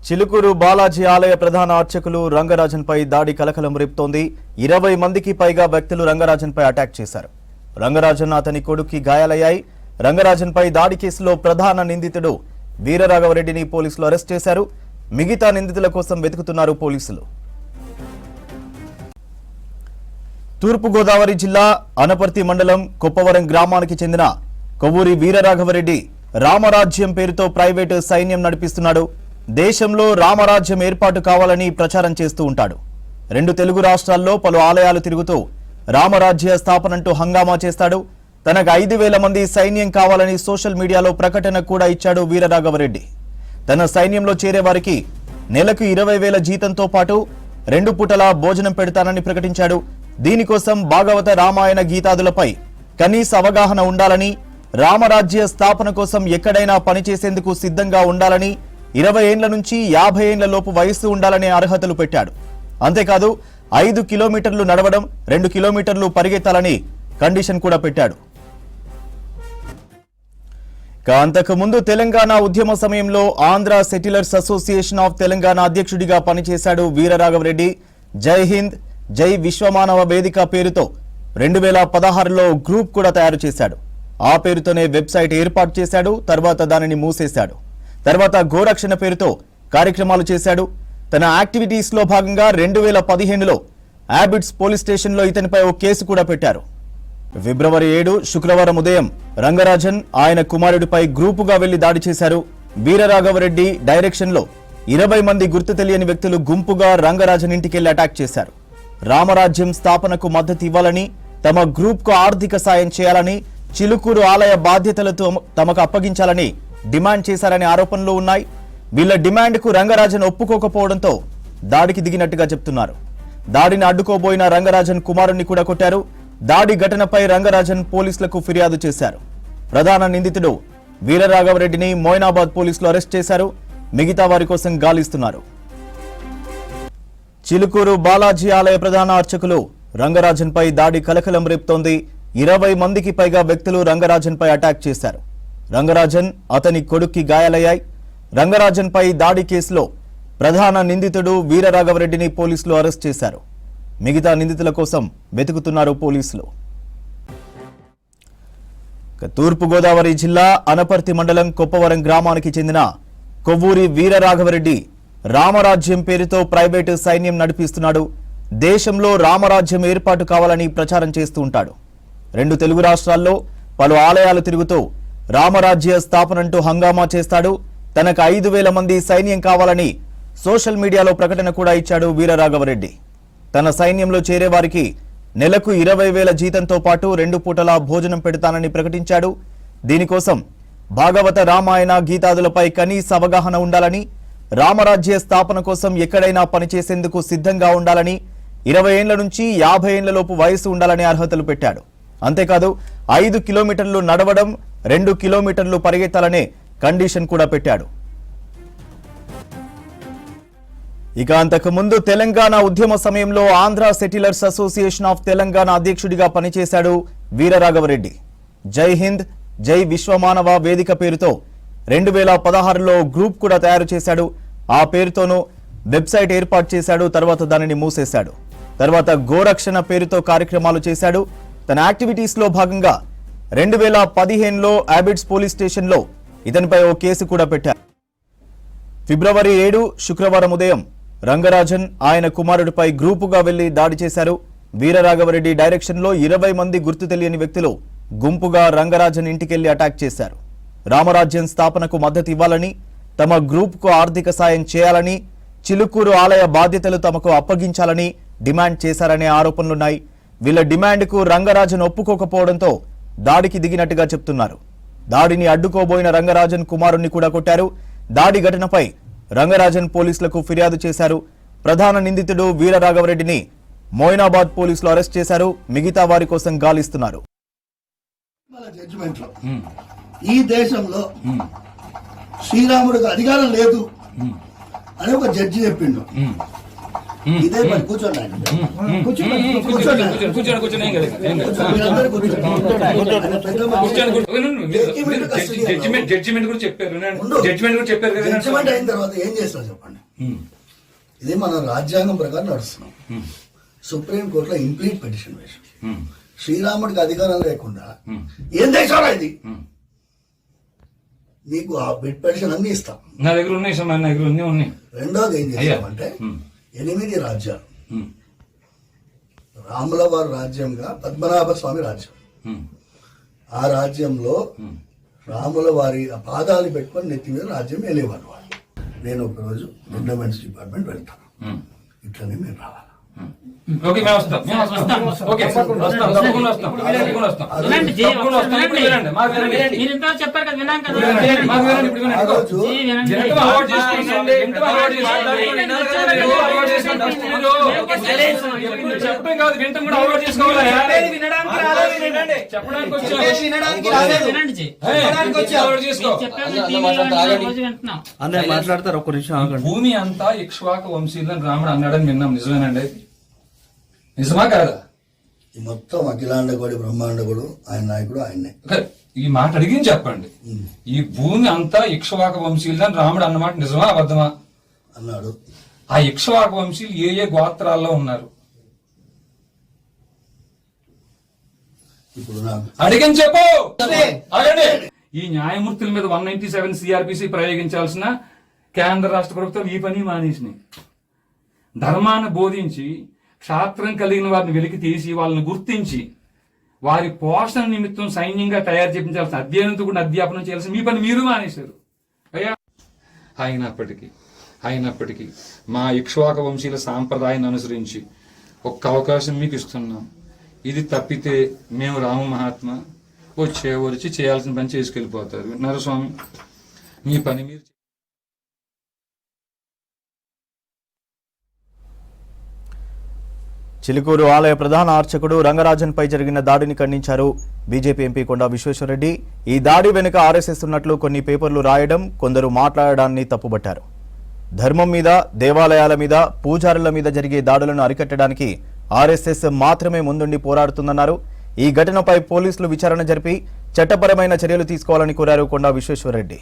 చిలుకూరు బాలాజీ ఆలయ ప్రధాన అర్చకులు రంగరాజన్పై దాడి కలకలం రేపుతోంది. 20 మందికి పైగా వ్యక్తులు రంగరాజన్పై అటాక్ చేశారు. రంగరాజన్ అతని కొడుక్కి గాయాలయ్యాయి. రంగరాజన్పై దాడి కేసులో ప్రధాన నిందితుడు వీరరాఘవరెడ్డిని పోలీసులు అరెస్ట్ చేశారు. మిగతా నిందితుల కోసం వెతుకుతున్నారు పోలీసులు. తూర్పుగోదావరి జిల్లా అనపర్తి మండలం కొప్పవరం గ్రామానికి చెందిన కొవ్వూరి వీరరాఘవరెడ్డి రామరాజ్యం పేరుతో ప్రైవేటు సైన్యం నడిపిస్తున్నాడు. దేశంలో రామరాజ్యం ఏర్పాటు కావాలని ప్రచారం చేస్తూ ఉంటాడు. 2 తెలుగు రాష్ట్రాల్లో పలు ఆలయాలు తిరుగుతూ రామరాజ్య స్థాపనంటూ హంగామా చేస్తాడు. తనకు 5,000 మంది సైన్యం కావాలని సోషల్ మీడియాలో ప్రకటన కూడా ఇచ్చాడు వీరరాఘవరెడ్డి. తన సైన్యంలో చేరే వారికి నెలకు 20,000 జీతంతో పాటు 2 పూటల భోజనం పెడతానని ప్రకటించాడు. దీనికోసం భాగవత రామాయణ గీతాదులపై కనీస అవగాహన ఉండాలని, రామరాజ్య స్థాపన కోసం ఎక్కడైనా పనిచేసేందుకు సిద్ధంగా ఉండాలని, 20 ఏండ్ల నుంచి 50 ఏండ్ల లోపు వయస్సు ఉండాలనే అర్హతలు పెట్టాడు. అంతేకాదు 5 కిలోమీటర్లు నడవడం, 2 కిలోమీటర్లు పరిగెత్తాలని కండిషన్ కూడా పెట్టాడు. అంతకుముందు తెలంగాణ ఉద్యమ సమయంలో Andhra settlers association of Telangana అధ్యక్షుడిగా పనిచేశాడు వీరరాఘవరెడ్డి. జై హింద్, జై విశ్వమానవ వేదిక పేరుతో 2016లో గ్రూప్ కూడా తయారు చేశాడు. ఆ పేరుతోనే వెబ్సైట్ ఏర్పాటు చేశాడు. తర్వాత దానిని మూసేశాడు. తర్వాత గోరక్షణ పేరుతో కార్యక్రమాలు చేశాడు. తన యాక్టివిటీస్ లో భాగంగా 2015లో యాబిట్స్ పోలీస్ స్టేషన్లో ఇతనిపై ఓ కేసు కూడా పెట్టారు. ఫిబ్రవరి 7 శుక్రవారం ఉదయం రంగరాజన్ ఆయన కుమారుడిపై గ్రూపుగా వెళ్లి దాడి చేశారు. వీరరాఘవరెడ్డి డైరెక్షన్ లో 20 మంది గుర్తు తెలియని వ్యక్తులు గుంపుగా రంగరాజన్ ఇంటికెళ్లి అటాక్ చేశారు. రామరాజ్యం స్థాపనకు మద్దతు ఇవ్వాలని, తమ గ్రూప్ కు ఆర్థిక సాయం చేయాలని, చిలుకూరు ఆలయ బాధ్యతలతో తమకు అప్పగించాలని డిమాండ్ చేశారనే ఆరోపణలు ఉన్నాయి. వీళ్ల డిమాండ్ కు రంగరాజన్ ఒప్పుకోకపోవడంతో దాడికి దిగినట్టుగా చెప్తున్నారు. దాడిని అడ్డుకోబోయిన రంగరాజన్ కుమారుణ్ణి కూడా కొట్టారు. దాడి ఘటనపై రంగరాజన్ పోలీసులకు ఫిర్యాదు చేశారు. ప్రధాన నిందితుడు వీరరాఘవరెడ్డిని మోయినాబాద్ పోలీసులు అరెస్ట్ చేశారు. మిగతా వారి కోసం గాలిస్తున్నారు. చిలుకూరు బాలాజీ ఆలయ ప్రధాన అర్చకులు రంగరాజన్పై దాడి కలకలం రేపుతోంది. 20 మందికి పైగా వ్యక్తులు రంగరాజన్పై అటాక్ చేశారు. రంగరాజన్ అతని కొడుక్కి గాయాలయ్యాయి. రంగరాజన్పై దాడి కేసులో ప్రధాన నిందితుడు వీరరాఘవరెడ్డిని పోలీసులు అరెస్ట్ చేశారు. మిగతా నిందితుల కోసం వెతుకుతున్నారు పోలీసులు. తూర్పుగోదావరి జిల్లా అనపర్తి మండలం కొప్పవరం గ్రామానికి చెందిన కొవ్వూరి వీరరాఘవరెడ్డి రామరాజ్యం పేరుతో ప్రైవేటు సైన్యం నడిపిస్తున్నాడు. దేశంలో రామరాజ్యం ఏర్పాటు కావాలని ప్రచారం చేస్తూ ఉంటాడు. 2 తెలుగు రాష్ట్రాల్లో పలు ఆలయాలు తిరుగుతూ రామరాజ్య స్థాపనంటూ హంగామా చేస్తాడు. తనకు 5,000 మంది సైన్యం కావాలని సోషల్ మీడియాలో ప్రకటన కూడా ఇచ్చాడు వీరరాఘవరెడ్డి. తన సైన్యంలో చేరే వారికి నెలకు 20,000 జీతంతో పాటు 2 పూటల భోజనం పెడతానని ప్రకటించాడు. దీనికోసం భాగవత రామాయణ గీతాదులపై కనీస అవగాహన ఉండాలని, రామరాజ్య స్థాపన కోసం ఎక్కడైనా పనిచేసేందుకు సిద్ధంగా ఉండాలని, 20 ఏండ్ల నుంచి 50 ఏండ్ల లోపు వయసు ఉండాలనే అర్హతలు పెట్టాడు. అంతేకాదు 5 కిలోమీటర్లు నడవడం, 2 కిలోమీటర్లు పరిగెత్తాలనే కండిషన్ కూడా పెట్టాడు. అంతకుముందు తెలంగాణ ఉద్యమ సమయంలో Andhra settlers association of Telangana అధ్యక్షుడిగా పనిచేశాడు వీరరాఘవరెడ్డి. జై హింద్, జై విశ్వమానవ వేదిక పేరుతో 2016లో గ్రూప్ కూడా తయారు చేశాడు. ఆ పేరుతోనూ వెబ్సైట్ ఏర్పాటు చేశాడు. తర్వాత దానిని మూసేశాడు. తర్వాత గోరక్షణ పేరుతో కార్యక్రమాలు చేశాడు. తన యాక్టివిటీస్ లో భాగంగా 2015లో యాబిట్స్ పోలీస్ స్టేషన్లో ఇతనిపై ఓ కేసు కూడా పెట్టారు. ఫిబ్రవరి 7 శుక్రవారం ఉదయం రంగరాజన్ ఆయన కుమారుడిపై గ్రూపుగా వెళ్లి దాడి చేశారు. వీరరాఘవరెడ్డి డైరెక్షన్ లో 20 మంది గుర్తు తెలియని వ్యక్తులు గుంపుగా రంగరాజన్ ఇంటికెళ్లి అటాక్ చేశారు. రామరాజ్యం స్థాపనకు మద్దతు ఇవ్వాలని, తమ గ్రూప్ కు ఆర్థిక సాయం చేయాలని, చిలుకూరు ఆలయ బాధ్యతలు తమకు అప్పగించాలని డిమాండ్ చేశారనే ఆరోపణలున్నాయి. వీళ్ల డిమాండ్ కు రంగరాజన్ ఒప్పుకోకపోవడంతో దాడికి దిగినట్టుగా చెప్తున్నారు. దాడిని అడ్డుకోబోయిన రంగరాజన్ కుమారుణ్ణి కూడా కొట్టారు. దాడి ఘటనపై రంగరాజన్ పోలీసులకు ఫిర్యాదు చేశారు. ప్రధాన నిందితుడు వీరరాఘవరెడ్డిని మోయినాబాద్ పోలీసులు అరెస్ట్ చేశారు. మిగతా వారి కోసం గాలిస్తున్నారు. ఈ దేశంలో శ్రీరాముడికి అధికారం లేదు అని ఒక జడ్జి చెప్పిండు. ఇదే మరి కూర్చోండి ఆయన. కూర్చోండి ఏం కాదు, ఏం కాదు. మీరందరూ కూర్చోండి. ఆయన పెద్ద మనిషి. జడ్జిమెంట్ కూడా చెప్పారు ఉండు. జడ్జిమెంట్ కూడా చెప్పారు కదా. జడ్జిమెంట్ అయిన తర్వాత ఏం చేస్తారు చెప్పండి. ఇది మన రాజ్యాంగం ప్రకారం నడుస్తున్నాం. సుప్రీం కోర్టులో ఇంప్లీట్ పిటిషన్ వేసాం. శ్రీరాముడికి అధికారం లేకుండా ఏం దేశంలో ఇది నీకు ఆ బిట్ పిటిషన్ అన్ని ఇస్తాం. నా దగ్గర ఉన్నాయి సార్, నా దగ్గర ఉన్నాయి. రెండోది ఏం చేసామంటే 8 రాజ్యాలు, రాముల వారి రాజ్యంగా పద్మనాభ స్వామి రాజ్యం. ఆ రాజ్యంలో రాముల వారి పాదాలు పెట్టుకొని నెత్తి మీద రాజ్యం వెళ్ళేవారు వాళ్ళు. నేను ఒకరోజు ఎండోమెంట్స్ డిపార్ట్మెంట్ వెళ్తాను, ఇట్లనే మీరు రావాలి. ఓకే, మేము వస్తాం. ఓకే, వస్తాం, తప్పకుండా వస్తాం. తప్పకుండా వస్తాం. తప్పకుండా వస్తాం. ఇప్పుడు వినండి, మాకు వినండి. మీరు ఇంత చెప్పారు కదా, విన్నాం కదా. వినండి, మాకు వినండి, ఇప్పుడు ఆ వినండి. రోజు వెనక్కి అలవాటు చేసుకోండి. వెనక్కి అలవాటు చేసుకోండి. వెనక్కి అలవాటు చేసుకోండి. ఎప్పుడు చెప్పడం కాదు, వినటం కూడా అలవాటు చేసుకోవాలి. చెప్పడానికి వచ్చాం. వినండి జీ. అలవాటు చేసుకో. చెప్పారు టీవీలో రోజు వింటున్నాం. అన్నయ్య మాట్లాడతారు, ఒక్క నిమిషం ఆగండి. భూమి అంతా ఇక్ష్వాకు వంశీయులని రాముడు అన్నాడని విన్నాం, నిజమేనండి? నిజమా కాదా? ఈ మొత్తం అఖిలాండకోడి బ్రహ్మాండకుడు ఆయన నాయకుడు ఆయన్నే. ఈ మాట అడిగింది చెప్పండి. ఈ భూమి అంతా ఇక్ష్వాక వంశీయులని రాముడు అన్నమాట నిజమా అబద్ధమా అన్నాడు. ఆ ఇక్ష్వాక వంశీయులు ఏ గోత్రాల్లో ఉన్నారు? ఇప్పుడు నాకు అడిగిన చెప్పు. అడగండి. ఈ న్యాయమూర్తుల మీద 197 సిఆర్పిసి ప్రయోగించాల్సిన కేంద్ర రాష్ట్ర ప్రభుత్వాలు ఈ పని మానేసినాయి. ధర్మాన్ని బోధించి క్షాత్రం కలిగిన వారిని వెలికి తీసి వాళ్ళని గుర్తించి వారి పోషణ నిమిత్తం సైన్యంగా తయారు చేయించాల్సిన అధ్యయనంతో కూడా అధ్యాపనం చేయాల్సిన మీ పని మీరు మానేశారు అయ్యా. అయినప్పటికీ మా ఇక్ష్వాక వంశీయుల సాంప్రదాయాన్ని అనుసరించి ఒక్క అవకాశం మీకు ఇస్తున్నాం. ఇది తప్పితే మేము రామ మహాత్మ వచ్చి చేయాల్సిన పని చేసుకెళ్ళిపోతారు. విన్నారు స్వామి, మీ పని మీరు. చిలుకూరు ఆలయ ప్రధాన అర్చకుడు రంగరాజన్పై జరిగిన దాడిని ఖండించారు బీజేపీ ఎంపీ కొండా విశ్వేశ్వరరెడ్డి. ఈ దాడి వెనుక ఆర్ఎస్ఎస్ ఉన్నట్లు కొన్ని పేపర్లు రాయడం, కొందరు మాట్లాడడాన్ని తప్పుబట్టారు. ధర్మం మీద, దేవాలయాల మీద, పూజారుల మీద జరిగే దాడులను అరికట్టడానికి ఆర్ఎస్ఎస్ మాత్రమే ముందుండి పోరాడుతుందన్నారు. ఈ ఘటనపై పోలీసులు విచారణ జరిపి చట్టపరమైన చర్యలు తీసుకోవాలని కోరారు కొండా విశ్వేశ్వరరెడ్డి.